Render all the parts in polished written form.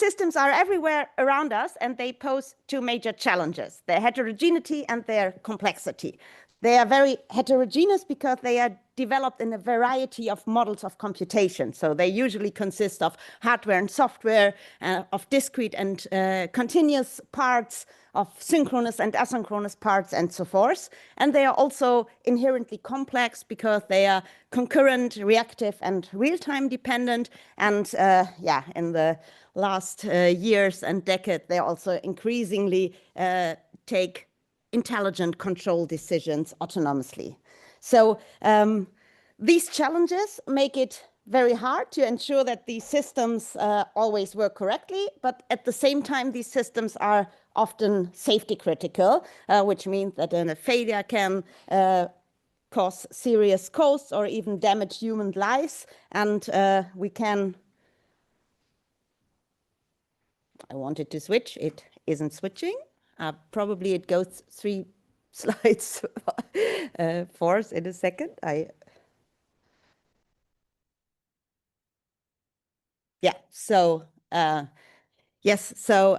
systems are everywhere around us, and they pose two major challenges: their heterogeneity and their complexity. They are very heterogeneous because they are developed in a variety of models of computation. So they usually consist of hardware and software, of discrete and continuous parts, of synchronous and asynchronous parts, and so forth. And they are also inherently complex because they are concurrent, reactive, and real-time dependent. And yeah, in the last years and decades, they also increasingly take intelligent control decisions autonomously. So these challenges make it very hard to ensure that these systems always work correctly, but at the same time, these systems are often safety critical, which means that a failure can cause serious costs or even damage human lives. And we can, I wanted to switch, it isn't switching. Probably it goes 3 slides forward in a second. Yeah, so yes, so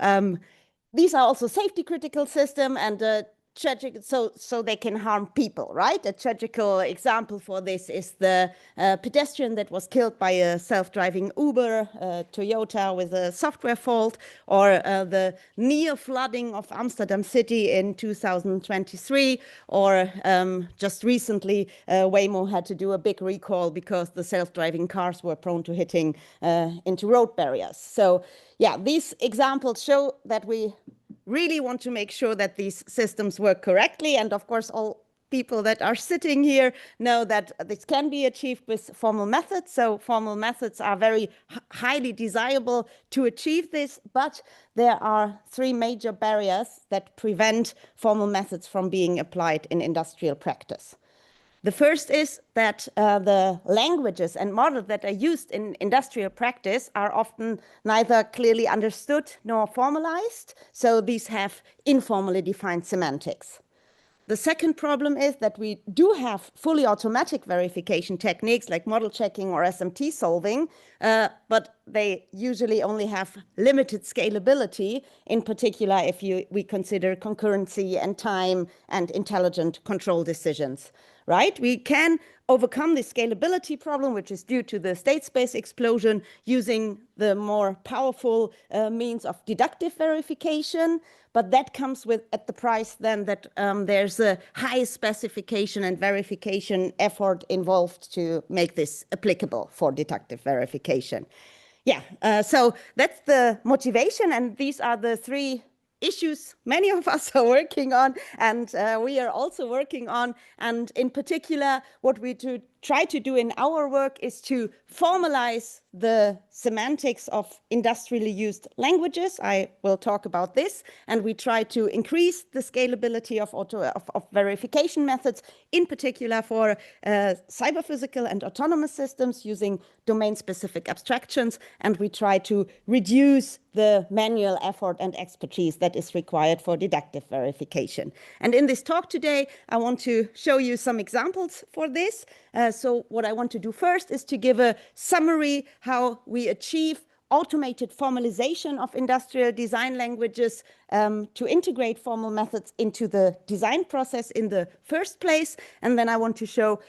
these are also safety critical system, and tragic, so they can harm people, right? A tragical example for this is the pedestrian that was killed by a self-driving Uber, Toyota, with a software fault, or the near flooding of Amsterdam city in 2023, or just recently Waymo had to do a big recall because the self-driving cars were prone to hitting into road barriers. So yeah, these examples show that we really want to make sure that these systems work correctly. And of course, all people that are sitting here know that this can be achieved with formal methods. So formal methods are very highly desirable to achieve this, but there are 3 major barriers that prevent formal methods from being applied in industrial practice. The first is that the languages and models that are used in industrial practice are often neither clearly understood nor formalized, so these have informally defined semantics. The second problem is that we do have fully automatic verification techniques like model checking or SMT solving, but they usually only have limited scalability, in particular if we consider concurrency and time and intelligent control decisions. Right? We can overcome the scalability problem, which is due to the state space explosion, using the more powerful means of deductive verification. But that comes with at the price then that there's a high specification and verification effort involved to make this applicable for deductive verification. Yeah, so that's the motivation, and these are the 3 issues many of us are working on, and we are also working on. And in particular, what we try to do in our work is to formalize the semantics of industrially used languages. I will talk about this. And we try to increase the scalability of verification methods, in particular for cyber-physical and autonomous systems using domain-specific abstractions. And we try to reduce the manual effort and expertise that is required for deductive verification. And in this talk today, I want to show you some examples for this. So what I want to do first is to give a summary how we achieve automated formalization of industrial design languages to integrate formal methods into the design process in the first place. And then I want to show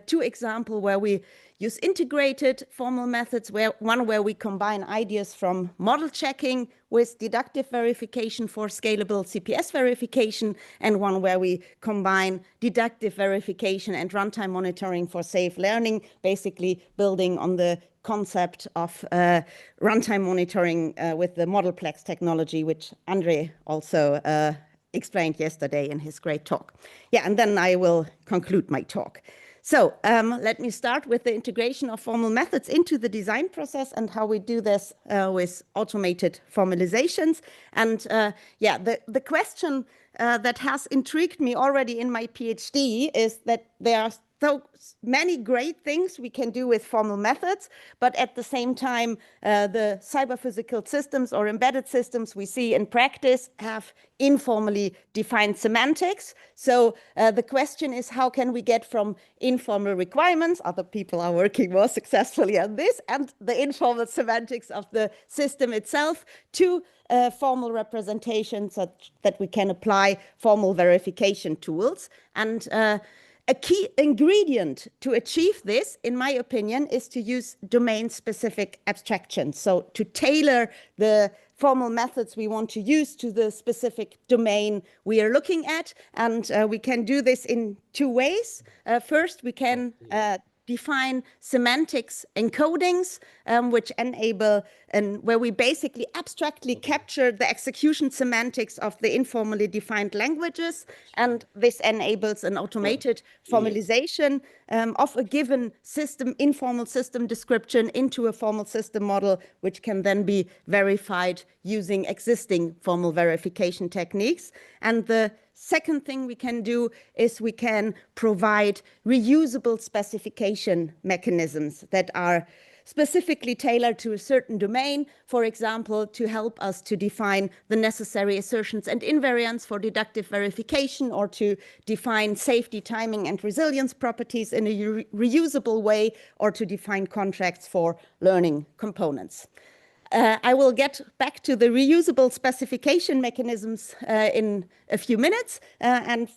2 examples where we use integrated formal methods, one where we combine ideas from model checking with deductive verification for scalable CPS verification, and one where we combine deductive verification and runtime monitoring for safe learning, basically building on the concept of runtime monitoring with the ModelPlex technology, which Andre also explained yesterday in his great talk. Yeah, and then I will conclude my talk. So let me start with the integration of formal methods into the design process and how we do this with automated formalizations. And yeah, the question that has intrigued me already in my PhD is that there are so many great things we can do with formal methods, but at the same time, the cyber-physical systems or embedded systems we see in practice have informally defined semantics. So the question is, how can we get from informal requirements, other people are working more successfully on this, and the informal semantics of the system itself to formal representations such that we can apply formal verification tools. And a key ingredient to achieve this, in my opinion, is to use domain-specific abstraction. So to tailor the formal methods we want to use to the specific domain we are looking at. And we can do this in two ways. First, we can define semantics encodings, which enable, and where we basically abstractly capture the execution semantics of the informally defined languages. And this enables an automated formalization of a given system, informal system description into a formal system model, which can then be verified using existing formal verification techniques. And the second thing we can do is we can provide reusable specification mechanisms that are specifically tailored to a certain domain, for example, to help us to define the necessary assertions and invariants for deductive verification, or to define safety, timing, and resilience properties in a reusable way, or to define contracts for learning components. I will get back to the reusable specification mechanisms in a few minutes. And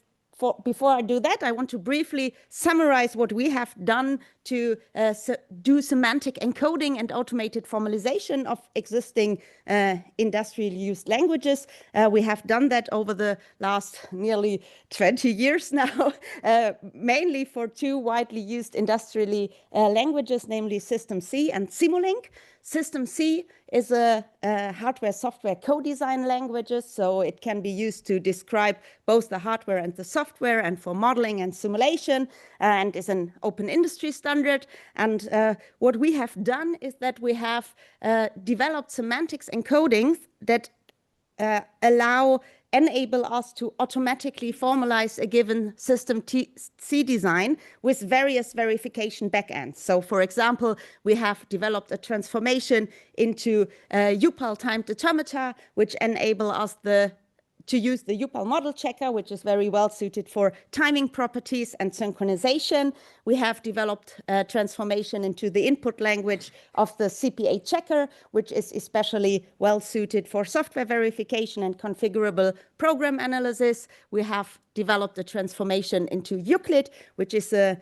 before I do that, I want to briefly summarize what we have done to do semantic encoding and automated formalization of existing industrially used languages. We have done that over the last nearly 20 years now, mainly for two widely used industrially languages, namely System C and Simulink. System C is a hardware-software co-design languages, so it can be used to describe both the hardware and the software, and for modeling and simulation, and is an open industry standard. And what we have done is that we have developed semantics encodings that enable us to automatically formalize a given System C design with various verification backends. So, for example, we have developed a transformation into UPAL timed automata, which enable us to use the UPAL model checker, which is very well suited for timing properties and synchronization. We have developed a transformation into the input language of the CPA checker, which is especially well suited for software verification and configurable program analysis. We have developed a transformation into Euclid, which is a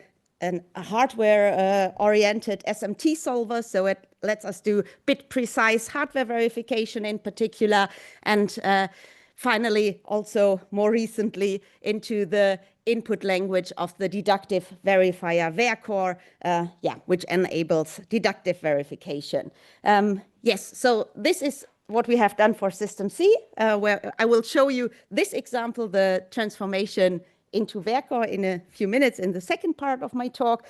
hardware-oriented SMT solver, so it lets us do bit-precise hardware verification in particular, and finally, also more recently, into the input language of the deductive verifier Vercor, which enables deductive verification. Yes, so this is what we have done for System C, where I will show you this example, the transformation into Vercor, in a few minutes in the second part of my talk.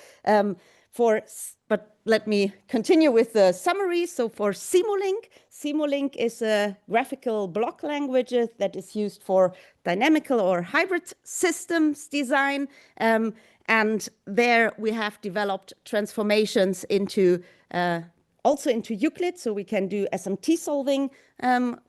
But let me continue with the summary. So for Simulink is a graphical block language that is used for dynamical or hybrid systems design. And there we have developed transformations into also into Euclid, so we can do SMT solving on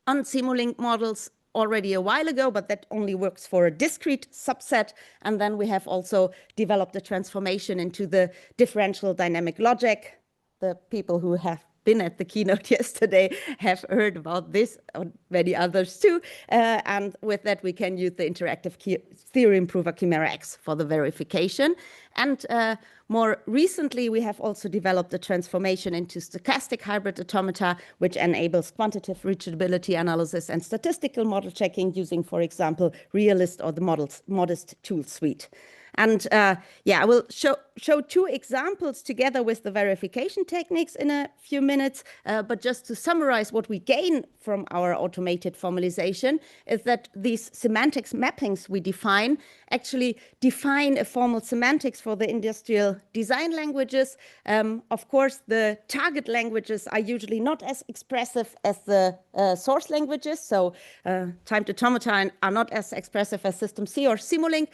Simulink models already a while ago, but that only works for a discrete subset. And then we have also developed a transformation into the differential dynamic logic. The people who have been at the keynote yesterday have heard about this, or many others too. And with that, we can use the interactive theory improver Chimera X for the verification. And more recently, we have also developed a transformation into stochastic hybrid automata, which enables quantitative reachability analysis and statistical model checking using, for example, Realist or the Modest tool suite. And I will show two examples together with the verification techniques in a few minutes, but just to summarize what we gain from our automated formalization is that these semantics mappings we define actually define a formal semantics for the industrial design languages. Of course, the target languages are usually not as expressive as the source languages, so timed automata are not as expressive as System C or Simulink,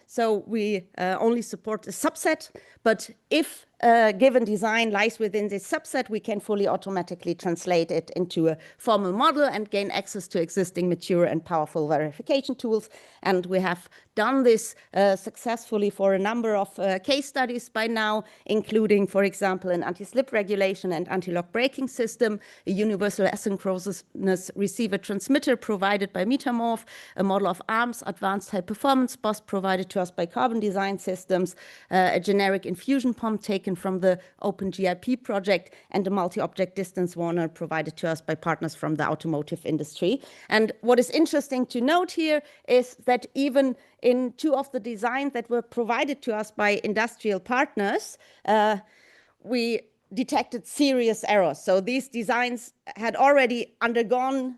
so we only support a subset, but if a given design lies within this subset, we can fully automatically translate it into a formal model and gain access to existing mature and powerful verification tools. And we have done this successfully for a number of case studies by now, including, for example, an anti-slip regulation and anti-lock braking system, a universal asynchronous receiver transmitter provided by Metamorph, a model of ARMS, advanced high performance bus provided to us by Carbon Design Systems, a generic infusion pump taken from the OpenGIP project, and a multi-object distance warner provided to us by partners from the automotive industry. And what is interesting to note here is that even in two of the designs that were provided to us by industrial partners, we detected serious errors. So these designs had already undergone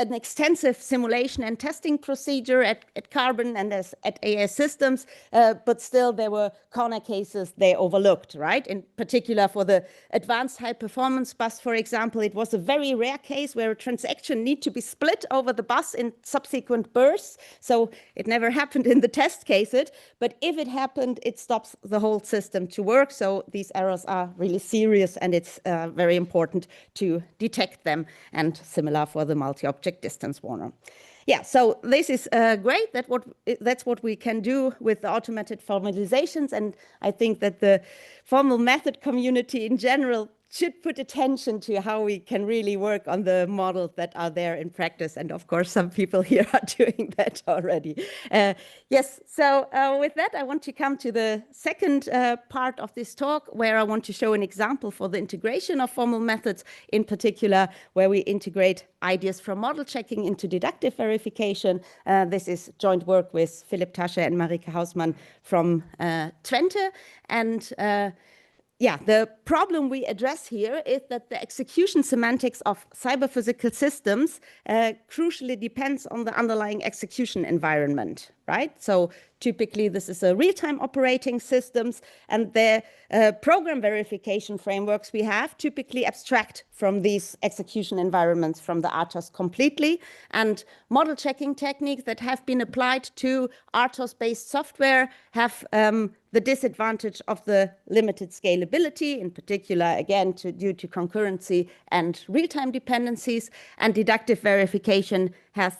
an extensive simulation and testing procedure at Carbon and at AS Systems, but still there were corner cases they overlooked, right? In particular for the advanced high performance bus, for example, it was a very rare case where a transaction need to be split over the bus in subsequent bursts. So it never happened in the test cases, but if it happened, it stops the whole system to work. So these errors are really serious, and it's very important to detect them, and similar for the multi-object distance warner. Yeah, so this is great. That's what we can do with the automated formalizations, and I think that the formal method community in general should put attention to how we can really work on the models that are there in practice. And of course, some people here are doing that already. Yes, so with that, I want to come to the second part of this talk, where I want to show an example for the integration of formal methods, in particular, where we integrate ideas from model checking into deductive verification. This is joint work with Philipp Tasche and Marika Hausmann from Twente. And yeah, the problem we address here is that the execution semantics of cyber-physical systems crucially depends on the underlying execution environment, right? So typically this is a real-time operating systems, and the program verification frameworks we have typically abstract from these execution environments from the RTOS completely. And model checking techniques that have been applied to RTOS-based software have the disadvantage of the limited scalability, in particular, again, due to concurrency and real-time dependencies. And deductive verification has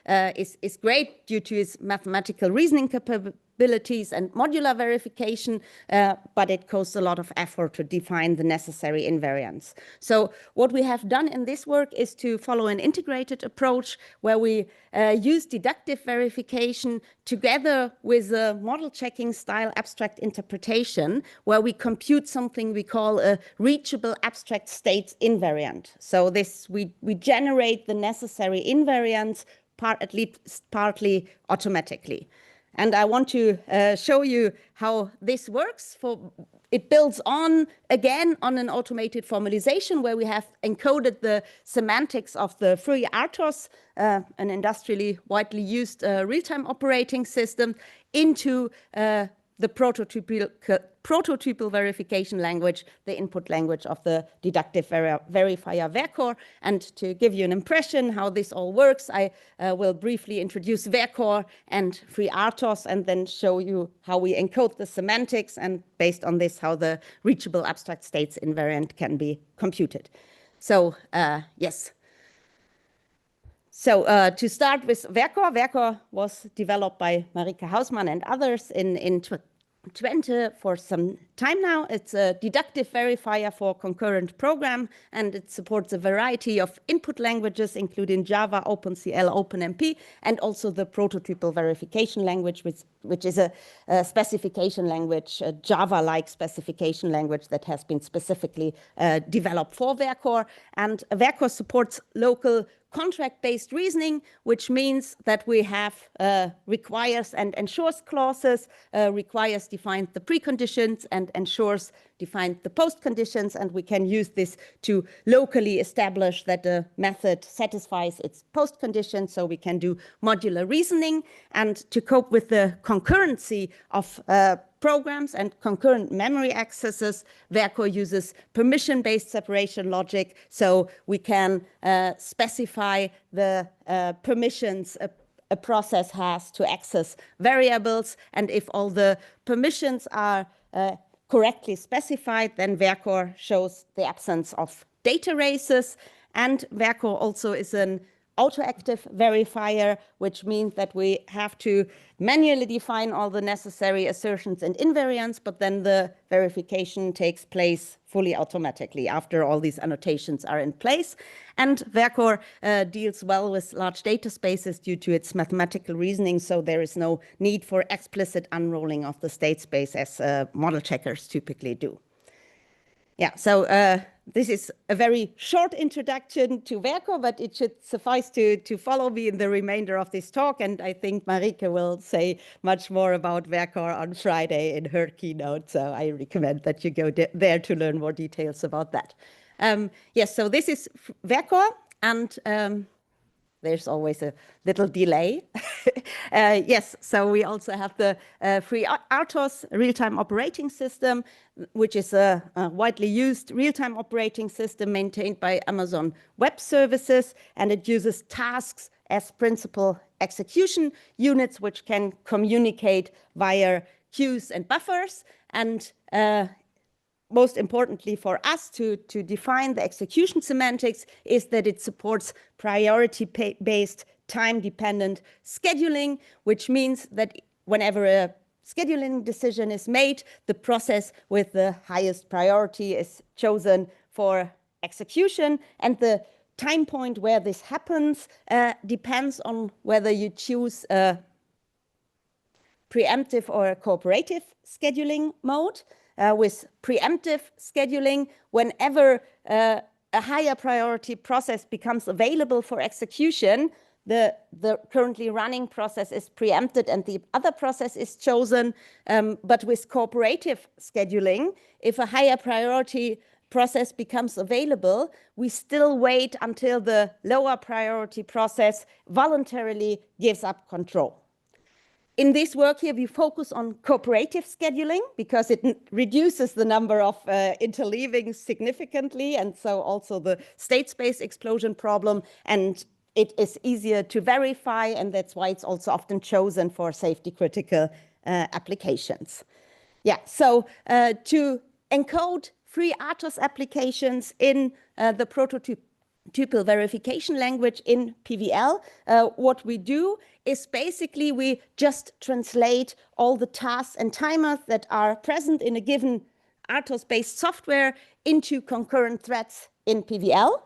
is great due to its mathematical reasoning capabilities and modular verification, but it costs a lot of effort to define the necessary invariants. So what we have done in this work is to follow an integrated approach where we use deductive verification together with a model checking style abstract interpretation, where we compute something we call a reachable abstract states invariant. So this we generate the necessary invariants at least partly automatically. And I want to show you how this works. It builds on, again, on an automated formalization where we have encoded the semantics of the free RTOS, an industrially widely used real-time operating system, into the prototypal verification language, the input language of the deductive verifier VERCOR. And to give you an impression how this all works, I will briefly introduce VERCOR and free RTOS, and then show you how we encode the semantics, and based on this, how the reachable abstract states invariant can be computed. So yes. So to start with VERCOR, VERCOR was developed by Marika Hausmann and others in Twente for some time now. It's a deductive verifier for concurrent program, and it supports a variety of input languages, including Java, OpenCL, OpenMP, and also the prototypal verification language, which is a specification language, a Java-like specification language that has been specifically developed for Vercor. And Vercor supports local contract-based reasoning, which means that we have requires and ensures clauses, requires defines the preconditions and ensures defines the post-conditions, and we can use this to locally establish that the method satisfies its post-conditions, so we can do modular reasoning. And to cope with the concurrency of programs and concurrent memory accesses, Vercor uses permission-based separation logic, so we can specify the permissions a process has to access variables, and if all the permissions are correctly specified, then Vercor shows the absence of data races, and Vercor also is an autoactive verifier, which means that we have to manually define all the necessary assertions and invariants, but then the verification takes place fully automatically after all these annotations are in place. And Vercor deals well with large data spaces due to its mathematical reasoning, so there is no need for explicit unrolling of the state space as model checkers typically do. Yeah, so this is a very short introduction to Vercor, but it should suffice to follow me in the remainder of this talk. And I think Marike will say much more about Vercor on Friday in her keynote. So I recommend that you go there to learn more details about that. Yes, so this is Vercor, and there's always a little delay. Yes, so we also have the FreeRTOS real-time operating system, which is a widely used real-time operating system maintained by Amazon Web Services, and it uses tasks as principal execution units, which can communicate via queues and buffers. And most importantly for us to define the execution semantics is that it supports priority-based time-dependent scheduling, which means that whenever a scheduling decision is made, the process with the highest priority is chosen for execution, and the time point where this happens depends on whether you choose a preemptive or a cooperative scheduling mode. With preemptive scheduling, whenever a higher priority process becomes available for execution, the currently running process is preempted and the other process is chosen. But with cooperative scheduling, if a higher priority process becomes available, we still wait until the lower priority process voluntarily gives up control. In this work here, we focus on cooperative scheduling because it reduces the number of interleavings significantly, and so also the state space explosion problem, and it is easier to verify, and that's why it's also often chosen for safety critical applications. Yeah, so to encode FreeRTOS applications in the prototypal verification language in PVL, what we do is basically we just translate all the tasks and timers that are present in a given RTOS-based software into concurrent threads in PVL.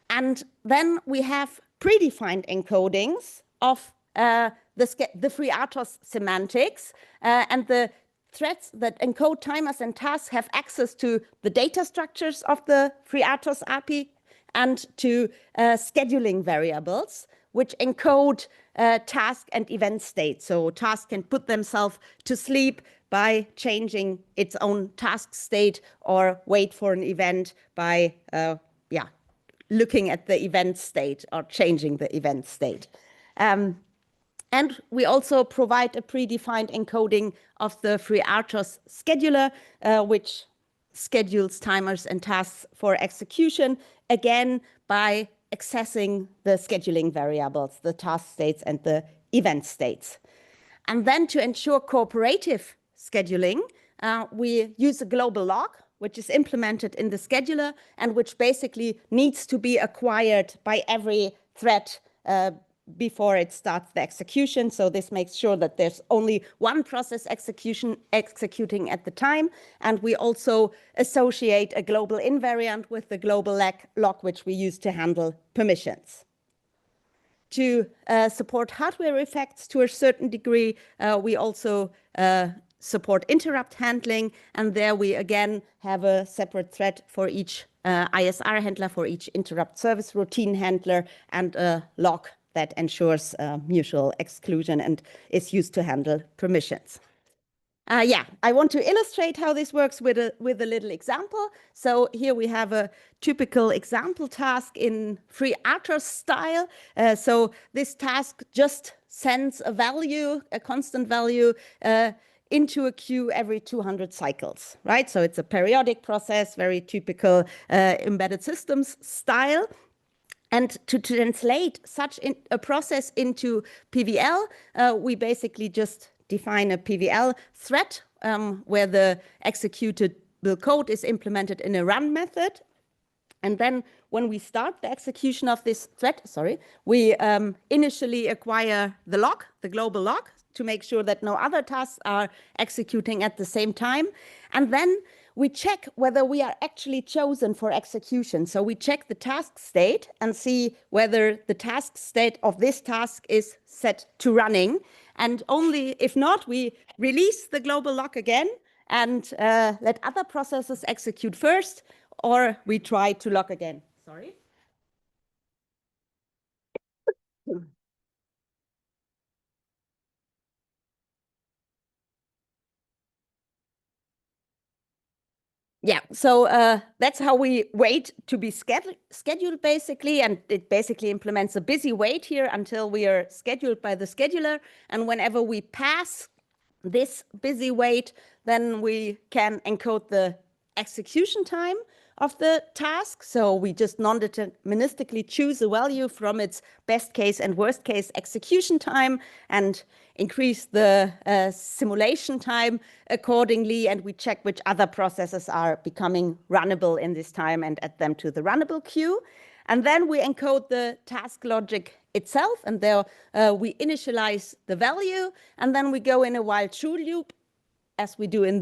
And then we have predefined encodings of the FreeRTOS semantics, and the threads that encode timers and tasks have access to the data structures of the FreeRTOS API and to scheduling variables, which encode task and event state. So task can put themselves to sleep by changing its own task state or wait for an event by looking at the event state or changing the event state. And we also provide a predefined encoding of the FreeRTOS scheduler, which schedules timers and tasks for execution, again, by accessing the scheduling variables, the task states and the event states. And then to ensure cooperative scheduling, we use a global lock, which is implemented in the scheduler and which basically needs to be acquired by every thread before it starts the execution. So this makes sure that there's only one process executing at the time. And we also associate a global invariant with the global lock, which we use to handle permissions. to support hardware effects to a certain degree. We also support interrupt handling, and there we again have a separate thread for each ISR handler, for each interrupt service routine handler, and a log that ensures mutual exclusion and is used to handle permissions. Yeah, I want to illustrate how this works with a little example. So here we have a typical example task in FreeRTOS style. So this task just sends a value, a constant value, into a queue every 200 cycles, right? So it's a periodic process, very typical embedded systems style. And to translate such a process into PVL, we basically just define a PVL thread where the executable code is implemented in a run method. And then when we start the execution of this thread, we initially acquire the log, the global log, to make sure that no other tasks are executing at the same time. And then we check whether we are actually chosen for execution. So we check the task state and see whether the task state of this task is set to running. And only if not, we release the global lock again and let other processes execute first, or we try to lock again. Sorry. Yeah, so that's how we wait to be scheduled, basically, and it basically implements a busy wait here until we are scheduled by the scheduler, and whenever we pass this busy wait, then we can encode the execution time of the task. So we just non-deterministically choose a value from its best case and worst case execution time and increase the simulation time accordingly. And we check which other processes are becoming runnable in this time and add them to the runnable queue. And then we encode the task logic itself, and there we initialize the value, and then we go in a while true loop, as we do on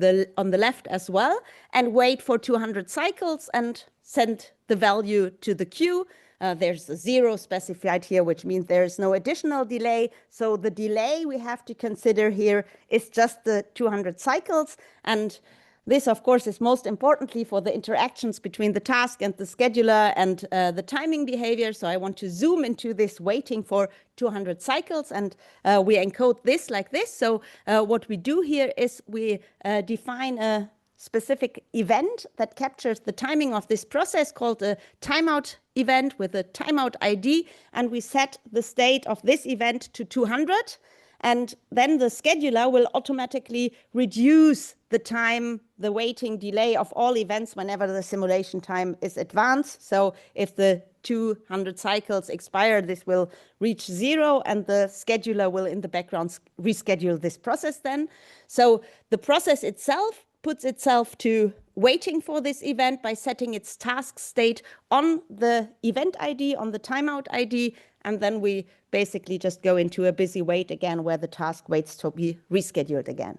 the left as well, and wait for 200 cycles and send the value to the queue. There's a 0 specified here, which means there is no additional delay. So the delay we have to consider here is just the 200 cycles. And this, of course, is most importantly for the interactions between the task and the scheduler and the timing behavior. So I want to zoom into this waiting for 200 cycles, and we encode this like this. So what we do here is we define a specific event that captures the timing of this process called a timeout event with a timeout ID, and we set the state of this event to 200. And then the scheduler will automatically reduce the time, the waiting delay of all events whenever the simulation time is advanced. So if the 200 cycles expire, this will reach 0, and the scheduler will in the background reschedule this process then. So the process itself puts itself to waiting for this event by setting its task state on the event ID, on the timeout ID, and then we basically just go into a busy wait again where the task waits to be rescheduled again.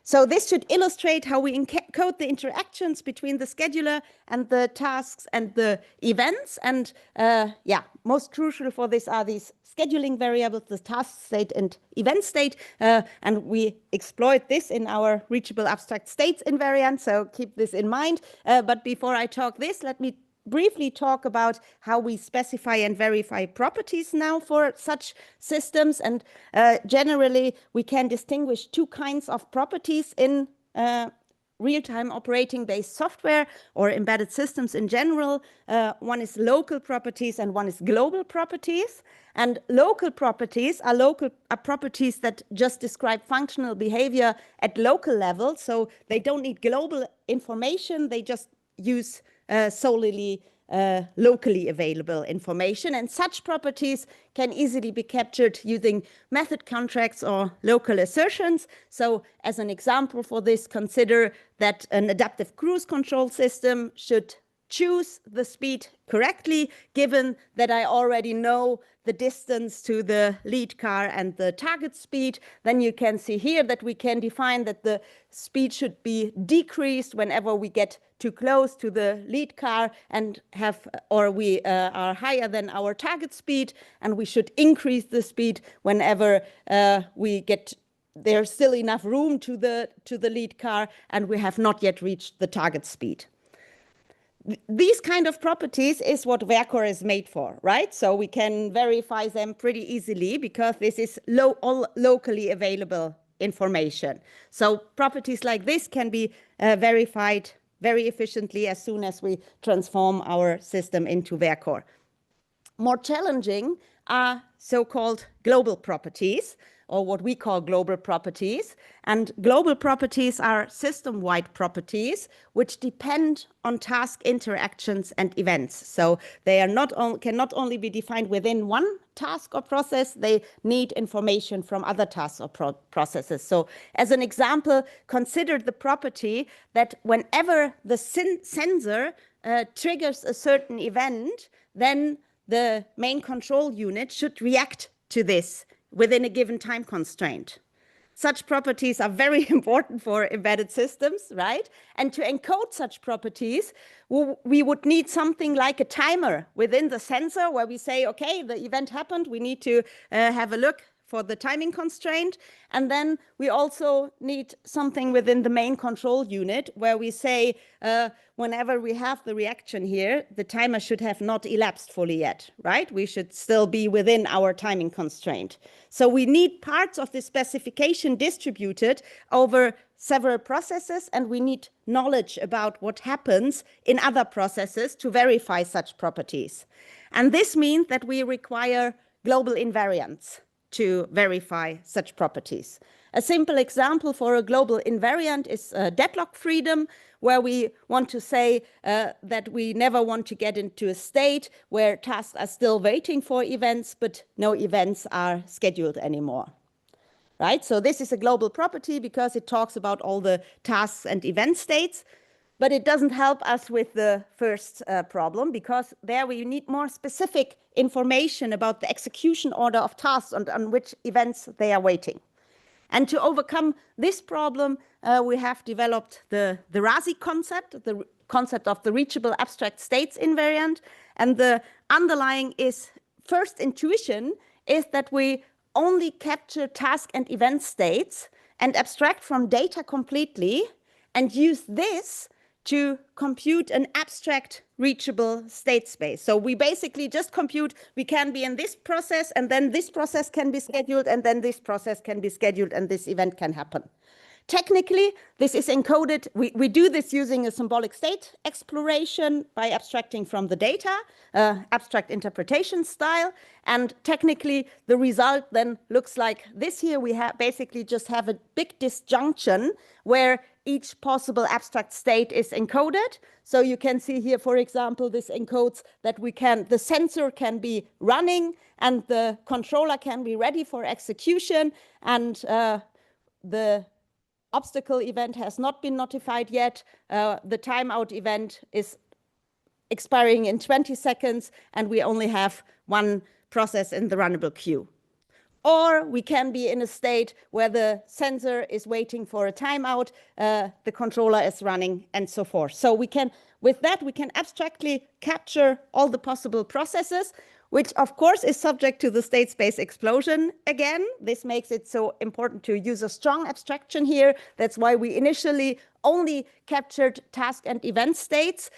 So this should illustrate how we encode the interactions between the scheduler and the tasks and the events. And yeah, most crucial for this are these scheduling variables, the task state and event state. And we exploit this in our reachable abstract states invariant. So keep this in mind. But before I talk this, let me briefly talk about how we specify and verify properties now for such systems. And generally, we can distinguish two kinds of properties in real-time operating-based software or embedded systems in general. One is local properties and one is global properties. And local properties are properties that just describe functional behavior at local level. So they don't need global information. They just use solely locally available information, and such properties can easily be captured using method contracts or local assertions. So as an example for this, consider that an adaptive cruise control system should choose the speed correctly, given that I already know the distance to the lead car and the target speed, then you can see here that we can define that the speed should be decreased whenever we get too close to the lead car and we are higher than our target speed, and we should increase the speed whenever there's still enough room to the lead car and we have not yet reached the target speed. These kind of properties is what Vercor is made for, right? So we can verify them pretty easily because this is all locally available information. So properties like this can be verified very efficiently as soon as we transform our system into Vercor. More challenging are so-called global properties, or what we call global properties. And global properties are system-wide properties which depend on task interactions and events. So they can not only be defined within one task or process, they need information from other tasks or processes. So as an example, consider the property that whenever the sensor triggers a certain event, then the main control unit should react to this within a given time constraint. Such properties are very important for embedded systems, right? And to encode such properties, we would need something like a timer within the sensor where we say, okay, the event happened, we need to have a look for the timing constraint. And then we also need something within the main control unit where we say, whenever we have the reaction here, the timer should have not elapsed fully yet, right? We should still be within our timing constraint. So we need parts of the specification distributed over several processes, and we need knowledge about what happens in other processes to verify such properties. And this means that we require global invariants to verify such properties. A simple example for a global invariant is deadlock freedom, where we want to say that we never want to get into a state where tasks are still waiting for events, but no events are scheduled anymore. Right? So this is a global property because it talks about all the tasks and event states, but it doesn't help us with the first problem because there we need more specific information about the execution order of tasks and on which events they are waiting. And to overcome this problem, we have developed the RASI concept, the concept of the reachable abstract states invariant. And the underlying first intuition is that we only capture task and event states and abstract from data completely and use this to compute an abstract reachable state space. So we basically just compute, we can be in this process, and then this process can be scheduled, and then this process can be scheduled, and this event can happen. Technically, this is encoded. We do this using a symbolic state exploration by abstracting from the data, abstract interpretation style. And technically, the result then looks like this here. We basically just have a big disjunction where each possible abstract state is encoded. So you can see here, for example, this encodes that the sensor can be running and the controller can be ready for execution, and the obstacle event has not been notified yet. The timeout event is expiring in 20 seconds, and we only have one process in the runnable queue. Or we can be in a state where the sensor is waiting for a timeout, the controller is running, and so forth. So with that, we can abstractly capture all the possible processes, which of course is subject to the state space explosion again. This makes it so important to use a strong abstraction here. That's why we initially only captured task and event states.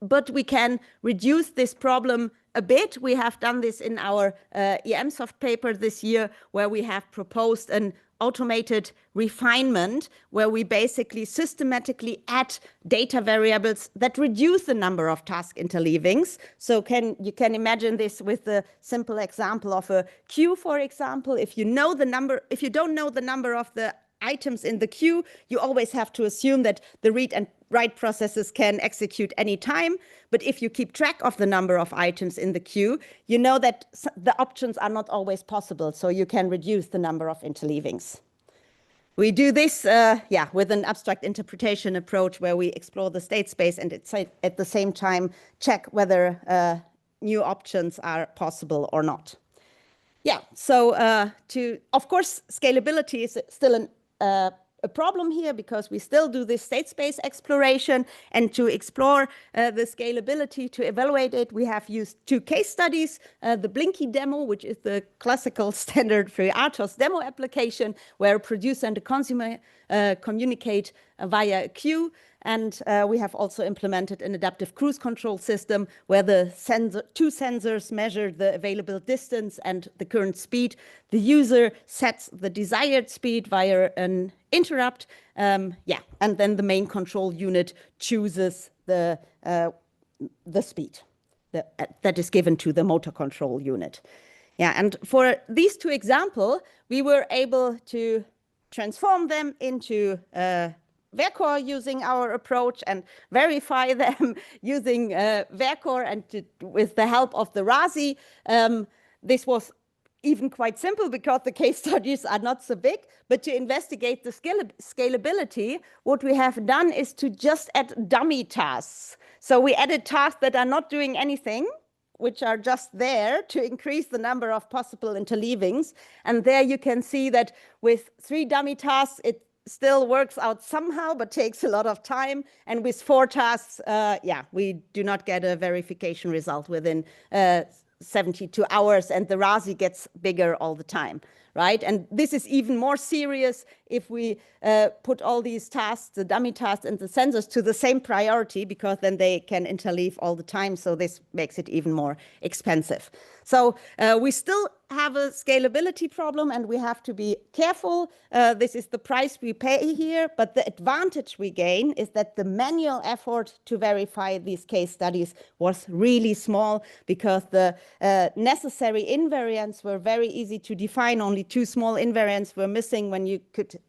But we can reduce this problem a bit. We have done this in our EMSoft paper this year, where we have proposed an automated refinement where we basically systematically add data variables that reduce the number of task interleavings. So you can imagine this with the simple example of a queue, for example. If you don't know the number of the items in the queue, you always have to assume that the read and write processes can execute any time. But if you keep track of the number of items in the queue, you know that the options are not always possible, so you can reduce the number of interleavings. We do this, with an abstract interpretation approach where we explore the state space and at the same time check whether new options are possible or not. Yeah, so of course, scalability is still a problem here because we still do this state space exploration, and to explore the scalability, to evaluate it, we have used 2 case studies, the Blinky demo, which is the classical standard for RTOS demo application, where a producer and a consumer communicate via a queue. And we have also implemented an adaptive cruise control system where the 2 sensors measure the available distance and the current speed. The user sets the desired speed via an interrupt, and then the main control unit chooses the speed that is given to the motor control unit. Yeah, and for these 2 examples, we were able to transform them into VERCOR using our approach and verify them using VERCOR and with the help of the RASI. This was even quite simple because the case studies are not so big, but to investigate the scalability, what we have done is to just add dummy tasks. So we added tasks that are not doing anything, which are just there to increase the number of possible interleavings. And there you can see that with 3 dummy tasks, it still works out somehow, but takes a lot of time. And with 4 tasks, we do not get a verification result within 72 hours, and the RASI gets bigger all the time, right? And this is even more serious if we put all these tasks, the dummy tasks and the sensors, to the same priority, because then they can interleave all the time. So this makes it even more expensive. So we still have a scalability problem, and we have to be careful. This is the price we pay here, but the advantage we gain is that the manual effort to verify these case studies was really small, because the necessary invariants were very easy to define. Only 2 small invariants were missing when you could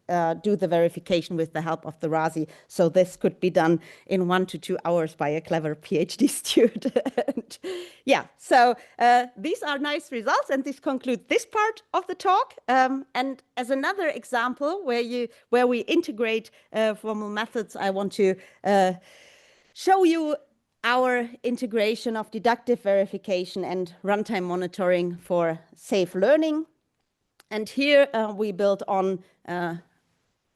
do the verification with the help of the RASI. So this could be done in 1 to 2 hours by a clever PhD student. Yeah, so these are nice results, and this concludes this part of the talk. And as another example where we integrate formal methods, I want to show you our integration of deductive verification and runtime monitoring for safe learning. And here we build on a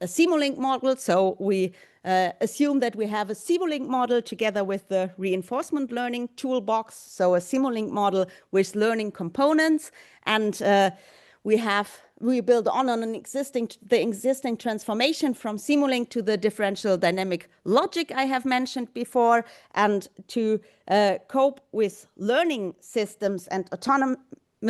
Simulink model. So we assume that we have a Simulink model together with the reinforcement learning toolbox. So a Simulink model with learning components, and we build on the existing transformation from Simulink to the differential dynamic logic I have mentioned before. And to cope with learning systems and autonomous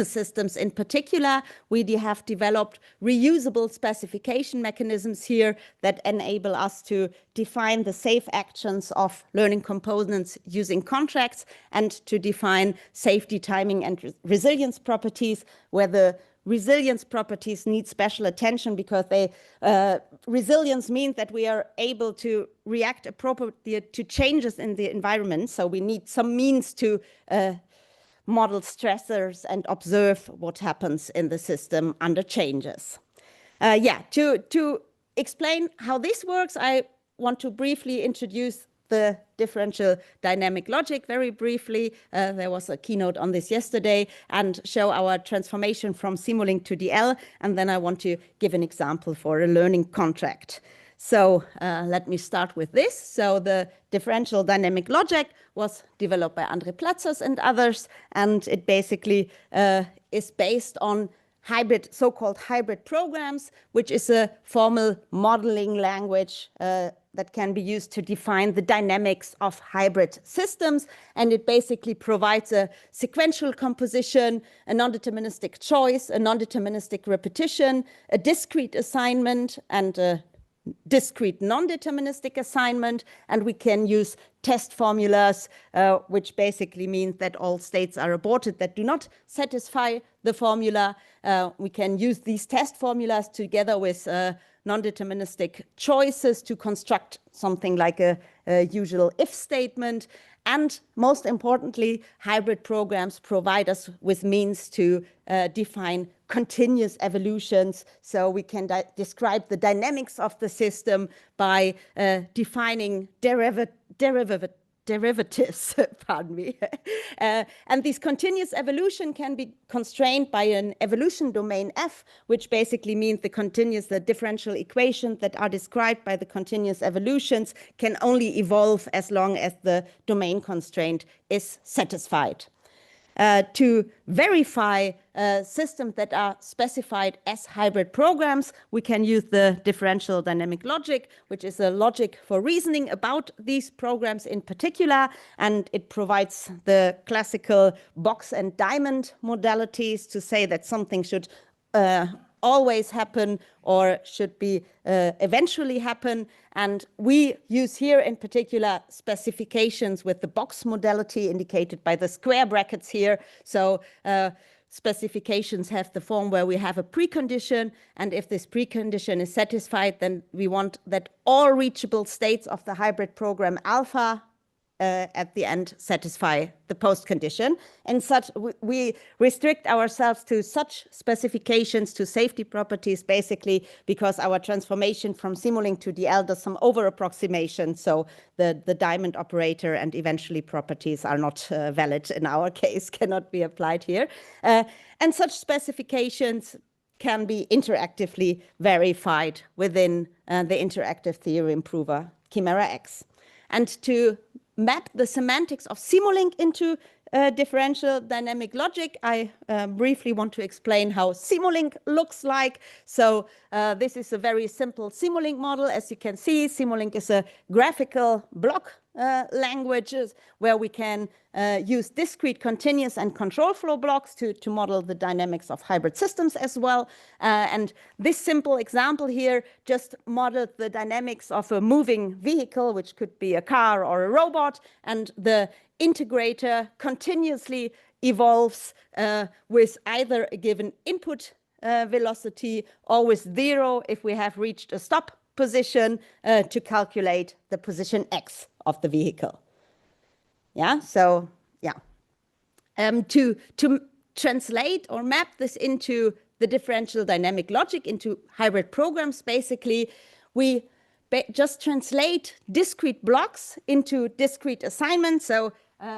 systems in particular, we have developed reusable specification mechanisms here that enable us to define the safe actions of learning components using contracts, and to define safety, timing, and resilience properties, where the resilience properties need special attention, because resilience means that we are able to react appropriately to changes in the environment. So we need some means to model stressors and observe what happens in the system under changes. To explain how this works, I want to briefly introduce the differential dynamic logic very briefly. There was a keynote on this yesterday, and show our transformation from Simulink to DL. And then I want to give an example for a learning contract. So let me start with this. So the differential dynamic logic was developed by André Platzers and others, and it basically is based on so-called hybrid programs, which is a formal modeling language that can be used to define the dynamics of hybrid systems. And it basically provides a sequential composition, a non-deterministic choice, a non-deterministic repetition, a discrete assignment, and a discrete non-deterministic assignment. And we can use test formulas, which basically means that all states are aborted that do not satisfy the formula. We can use these test formulas together with non-deterministic choices to construct something like a usual if statement. And most importantly, hybrid programs provide us with means to define continuous evolutions. So we can describe the dynamics of the system by defining derivatives, pardon me. And this continuous evolution can be constrained by an evolution domain F, which basically means the differential equations that are described by the continuous evolutions can only evolve as long as the domain constraint is satisfied. To verify systems that are specified as hybrid programs, we can use the differential dynamic logic, which is a logic for reasoning about these programs in particular, and it provides the classical box and diamond modalities to say that something should always happen or should be eventually happen. And we use here in particular specifications with the box modality indicated by the square brackets here. So specifications have the form where we have a precondition, and if this precondition is satisfied, then we want that all reachable states of the hybrid program alpha at the end satisfy the postcondition. And such we restrict ourselves to such specifications to safety properties, basically because our transformation from Simulink to DL does some over approximation. So the diamond operator and eventually properties are not valid in our case, cannot be applied here. And such specifications can be interactively verified within the interactive theorem prover Chimera X. And to map the semantics of Simulink into differential dynamic logic, I briefly want to explain how Simulink looks like. So this is a very simple Simulink model. As you can see, Simulink is a graphical block languages where we can use discrete, continuous, and control flow blocks to model the dynamics of hybrid systems as well. And this simple example here just modeled the dynamics of a moving vehicle, which could be a car or a robot, and the integrator continuously evolves with either a given input velocity or with 0 if we have reached a stop position to calculate the position X of the vehicle. Yeah, so yeah. To translate or map this into the differential dynamic logic into hybrid programs, basically, we just translate discrete blocks into discrete assignments. So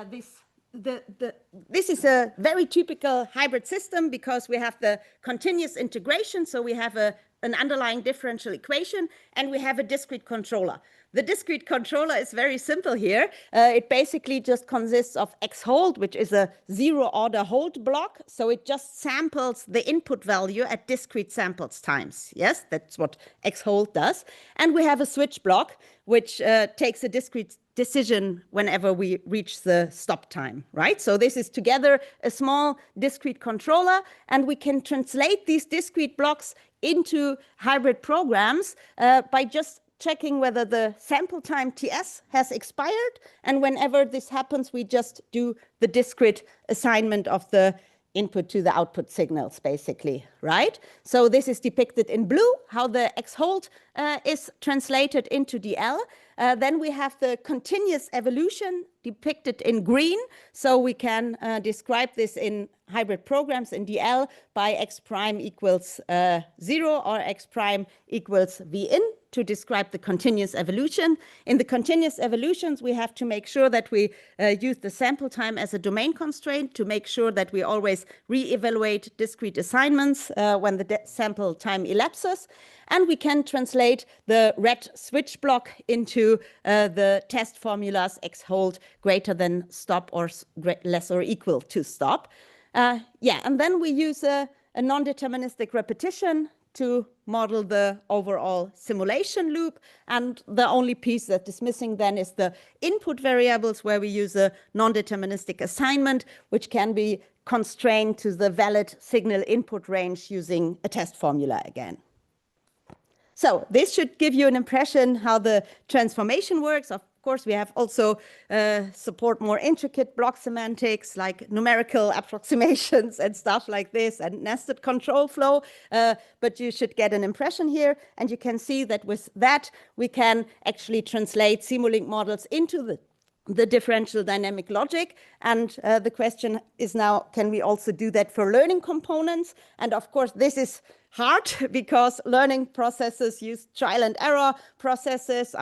this is a very typical hybrid system because we have the continuous integration. So we have an underlying differential equation and we have a discrete controller. The discrete controller is very simple here. It basically just consists of X hold, which is a 0-order hold block. So it just samples the input value at discrete samples times. Yes, that's what X hold does. And we have a switch block, which takes a discrete decision whenever we reach the stop time, right? So this is together a small discrete controller, and we can translate these discrete blocks into hybrid programs by just checking whether the sample time TS has expired. And whenever this happens, we just do the discrete assignment of the input to the output signals, basically, right? So this is depicted in blue, how the X hold is translated into DL. Then we have the continuous evolution depicted in green. So we can describe this in hybrid programs in DL by X prime equals 0 or X prime equals V in to describe the continuous evolution. In the continuous evolutions, we have to make sure that we use the sample time as a domain constraint to make sure that we always re-evaluate discrete assignments when the sample time elapses. And we can translate the red switch block into the test formulas X hold greater than stop or less or equal to stop. Yeah, and then we use a non-deterministic repetition to model the overall simulation loop. And the only piece that is missing then is the input variables, where we use a non-deterministic assignment, which can be constrained to the valid signal input range using a test formula again. So this should give you an impression how the transformation works. Of course, we have also support more intricate block semantics like numerical approximations and stuff like this and nested control flow. But you should get an impression here. And you can see that with that, we can actually translate Simulink models into the the differential dynamic logic. And the question is now, can we also do that for learning components? And of course, this is hard because learning processes use trial and error processes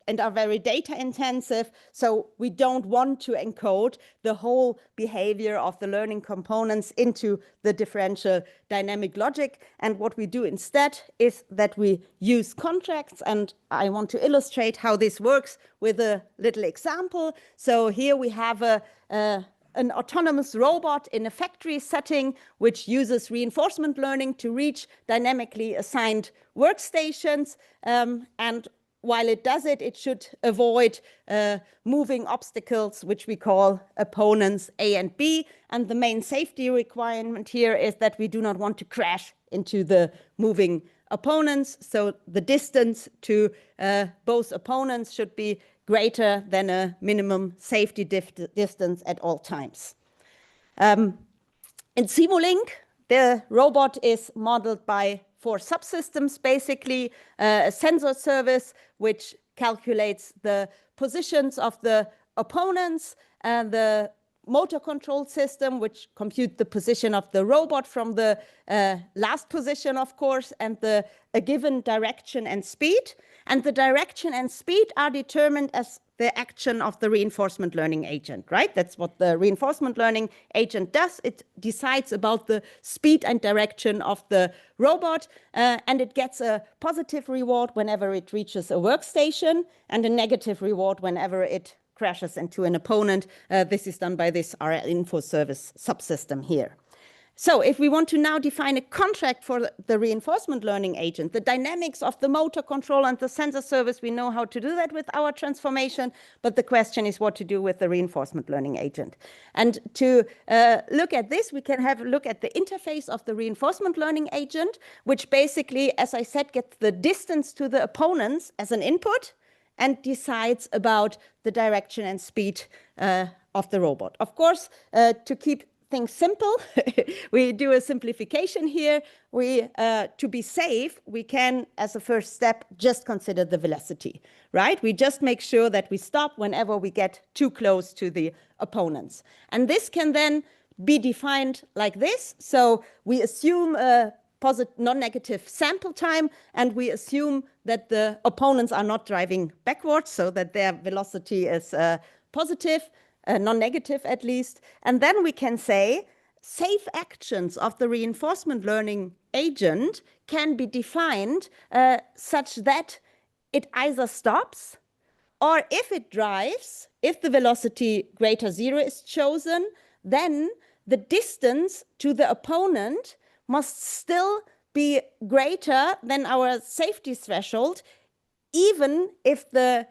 and are very data intensive. So we don't want to encode the whole behavior of the learning components into the differential dynamic logic. And what we do instead is that we use contracts. And I want to illustrate how this works with a little example. So here we have an autonomous robot in a factory setting, which uses reinforcement learning to reach dynamically assigned workstations. And while it does it, it should avoid moving obstacles, which we call opponents A and B. And the main safety requirement here is that we do not want to crash into the moving opponents. So the distance to both opponents should be greater than a minimum safety distance at all times. In Simulink, the robot is modeled by 4 subsystems, basically a sensor service which calculates the positions of the opponents, and the motor control system which computes the position of the robot from the last position, of course, and a given direction and speed. And the direction and speed are determined as the action of the reinforcement learning agent, right? That's what the reinforcement learning agent does. It decides about the speed and direction of the robot, and it gets a positive reward whenever it reaches a workstation and a negative reward whenever it crashes into an opponent. This is done by this RL info service subsystem here. So if we want to now define a contract for the reinforcement learning agent, the dynamics of the motor control and the sensor service, we know how to do that with our transformation, but the question is what to do with the reinforcement learning agent. And to look at this, we can have a look at the interface of the reinforcement learning agent, which basically, as I said, gets the distance to the opponents as an input and decides about the direction and speed of the robot. Of course, to keep things simple, we do a simplification here. To be safe, we can, as a first step, just consider the velocity, right? We just make sure that we stop whenever we get too close to the opponents. And this can then be defined like this. So we assume a non-negative sample time, and we assume that the opponents are not driving backwards, so that their velocity is positive, non-negative at least. And then we can say safe actions of the reinforcement learning agent can be defined such that it either stops, or if it drives, if the velocity greater 0 is chosen, then the distance to the opponent must still be greater than our safety threshold, even if the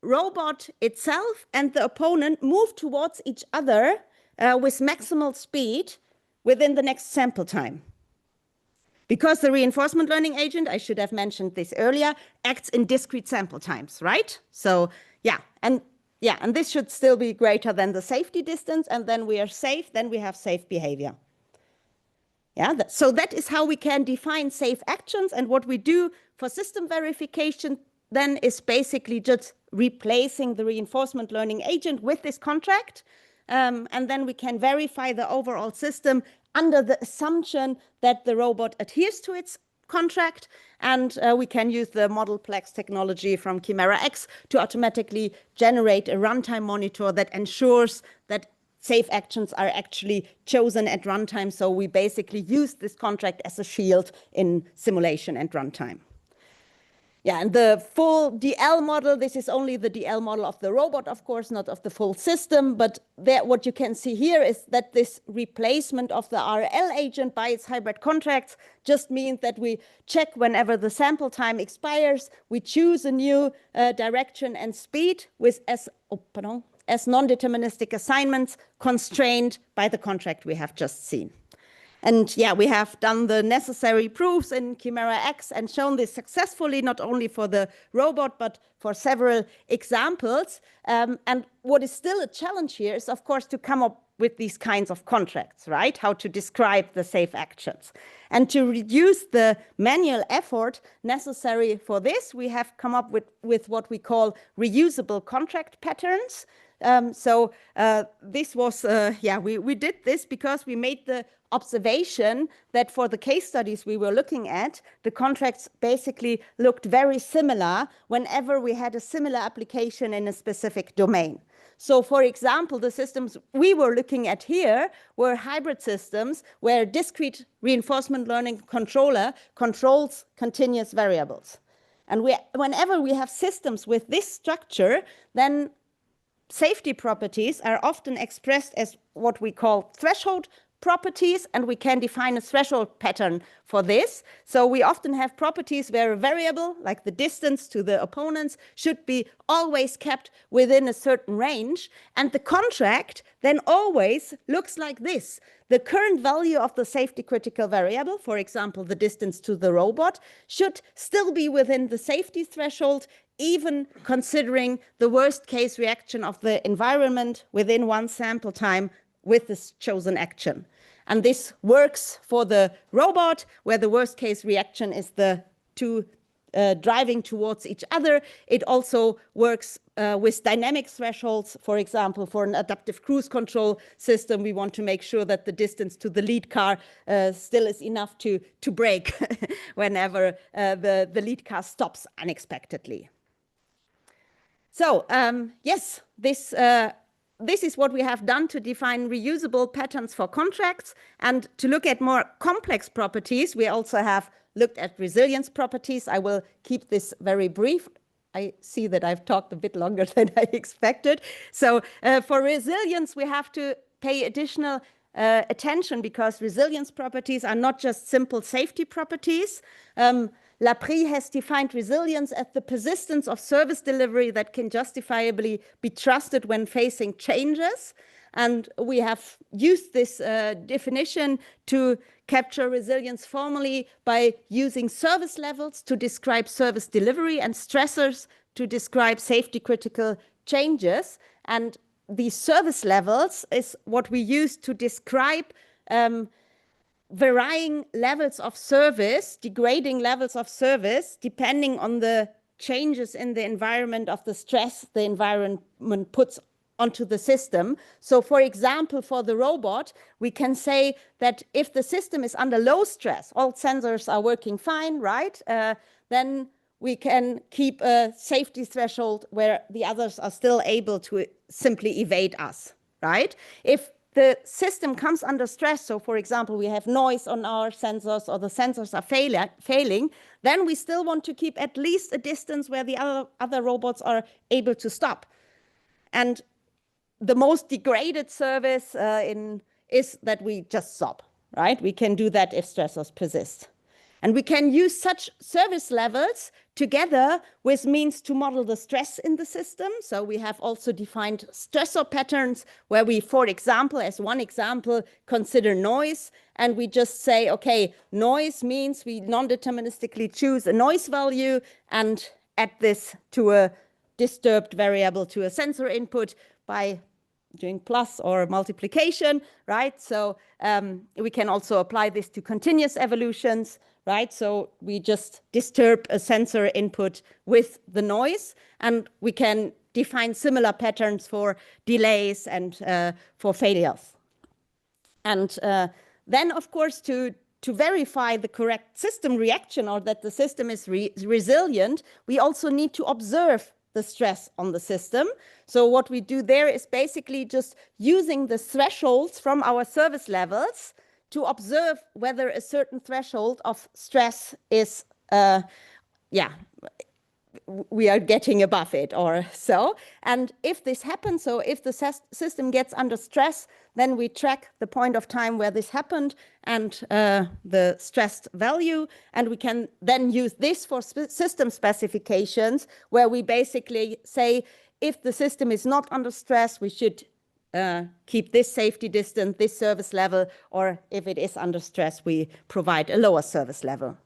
robot itself and the opponent move towards each other with maximal speed within the next sample time. Because the reinforcement learning agent, I should have mentioned this earlier, acts in discrete sample times, right? So and this should still be greater than the safety distance, and then we are safe, then we have safe behavior. So that is how we can define safe actions. And what we do for system verification then is basically just replacing the reinforcement learning agent with this contract. And then we can verify the overall system under the assumption that the robot adheres to its contract. And we can use the ModelPlex technology from Chimera X to automatically generate a runtime monitor that ensures that safe actions are actually chosen at runtime. So we basically use this contract as a shield in simulation and runtime. And the full DL model, this is only the DL model of the robot, of course, not of the full system. But what you can see here is that this replacement of the RL agent by its hybrid contracts just means that we check whenever the sample time expires, we choose a new direction and speed with as non-deterministic assignments constrained by the contract we have just seen. And we have done the necessary proofs in Chimera X and shown this successfully, not only for the robot, but for several examples. And what is still a challenge here is, of course, to come up with these kinds of contracts, right? How to describe the safe actions. And to reduce the manual effort necessary for this, we have come up with what we call reusable contract patterns. This was, we did this because we made the observation that for the case studies we were looking at, the contracts basically looked very similar whenever we had a similar application in a specific domain. So, for example, the systems we were looking at here were hybrid systems where discrete reinforcement learning controller controls continuous variables. And whenever we have systems with this structure, then safety properties are often expressed as what we call threshold properties, and we can define a threshold pattern for this. So we often have properties where a variable, like the distance to the opponents, should be always kept within a certain range. And the contract then always looks like this. The current value of the safety critical variable, for example, the distance to the robot, should still be within the safety threshold, even considering the worst case reaction of the environment within one sample time with this chosen action. And this works for the robot, where the worst case reaction is the two driving towards each other. It also works with dynamic thresholds. For example, for an adaptive cruise control system, we want to make sure that the distance to the lead car still is enough to brake whenever the lead car stops unexpectedly. So yes, this is what we have done to define reusable patterns for contracts. And to look at more complex properties, we also have looked at resilience properties. I will keep this very brief. I see that I've talked a bit longer than I expected. So for resilience, we have to pay additional attention, because resilience properties are not just simple safety properties. Laprie has defined resilience as the persistence of service delivery that can justifiably be trusted when facing changes. And we have used this definition to capture resilience formally by using service levels to describe service delivery and stressors to describe safety critical changes. And these service levels is what we use to describe varying levels of service, degrading levels of service, depending on the changes in the environment of the stress the environment puts onto the system. So for example, for the robot, we can say that if the system is under low stress, all sensors are working fine, right? Then we can keep a safety threshold where the others are still able to simply evade us, right? If the system comes under stress, so for example, we have noise on our sensors or the sensors are failing, then we still want to keep at least a distance where the other robots are able to stop. And the most degraded service is that we just stop, right? We can do that if stressors persist. And we can use such service levels together with means to model the stress in the system. So we have also defined stressor patterns where we, for example, as one example, consider noise. And we just say, okay, noise means we non-deterministically choose a noise value and add this to a disturbed variable to a sensor input by doing plus or multiplication, right? So we can also apply this to continuous evolutions, right? So we just disturb a sensor input with the noise, and we can define similar patterns for delays and for failures. And then, of course, to verify the correct system reaction or that the system is resilient, we also need to observe the stress on the system. So what we do there is basically just using the thresholds from our service levels to observe whether a certain threshold of stress is, we are getting above it or so. And if this happens, so if the system gets under stress, then we track the point of time where this happened and the stressed value. And we can then use this for system specifications, where we basically say, if the system is not under stress, we should keep this safety distance, this service level, or if it is under stress, we provide a lower service level.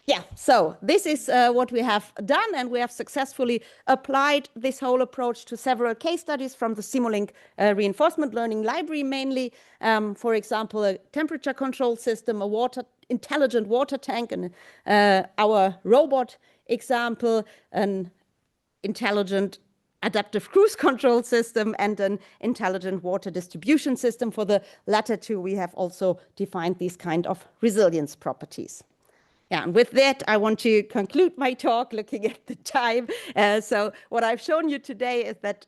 Yeah, so this is what we have done, and we have successfully applied this whole approach to several case studies from the Simulink reinforcement learning library mainly. For example, a temperature control system, a intelligent water tank, and our robot example, an intelligent adaptive cruise control system, and an intelligent water distribution system. For the latter two, we have also defined these kind of resilience properties. Yeah, and with that, I want to conclude my talk looking at the time. So what I've shown you today is that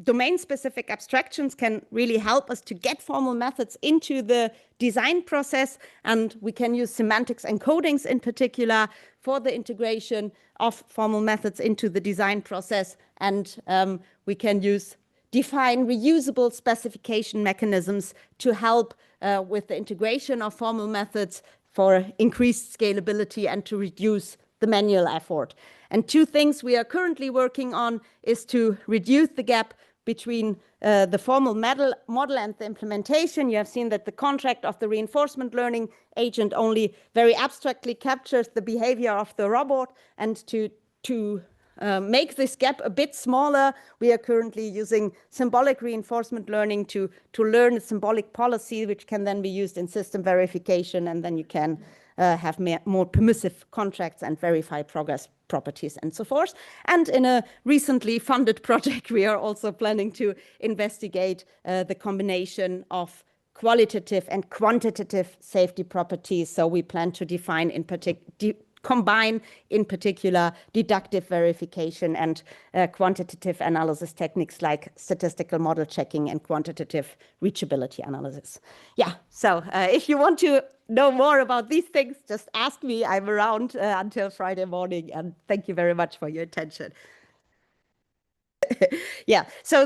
domain-specific abstractions can really help us to get formal methods into the design process, and we can use semantics encodings in particular for the integration of formal methods into the design process, and we can define reusable specification mechanisms to help with the integration of formal methods for increased scalability and to reduce the manual effort. And two things we are currently working on is to reduce the gap between the formal model and the implementation. You have seen that the contract of the reinforcement learning agent only very abstractly captures the behavior of the robot, and to make this gap a bit smaller, we are currently using symbolic reinforcement learning to learn a symbolic policy, which can then be used in system verification, and then you can have more permissive contracts and verify progress properties and so forth. And in a recently funded project, we are also planning to investigate the combination of qualitative and quantitative safety properties. So we plan to define combine in particular deductive verification and quantitative analysis techniques like statistical model checking and quantitative reachability analysis. Yeah, so if you want to know more about these things, just ask me. I'm around until Friday morning, and thank you very much for your attention. Yeah, so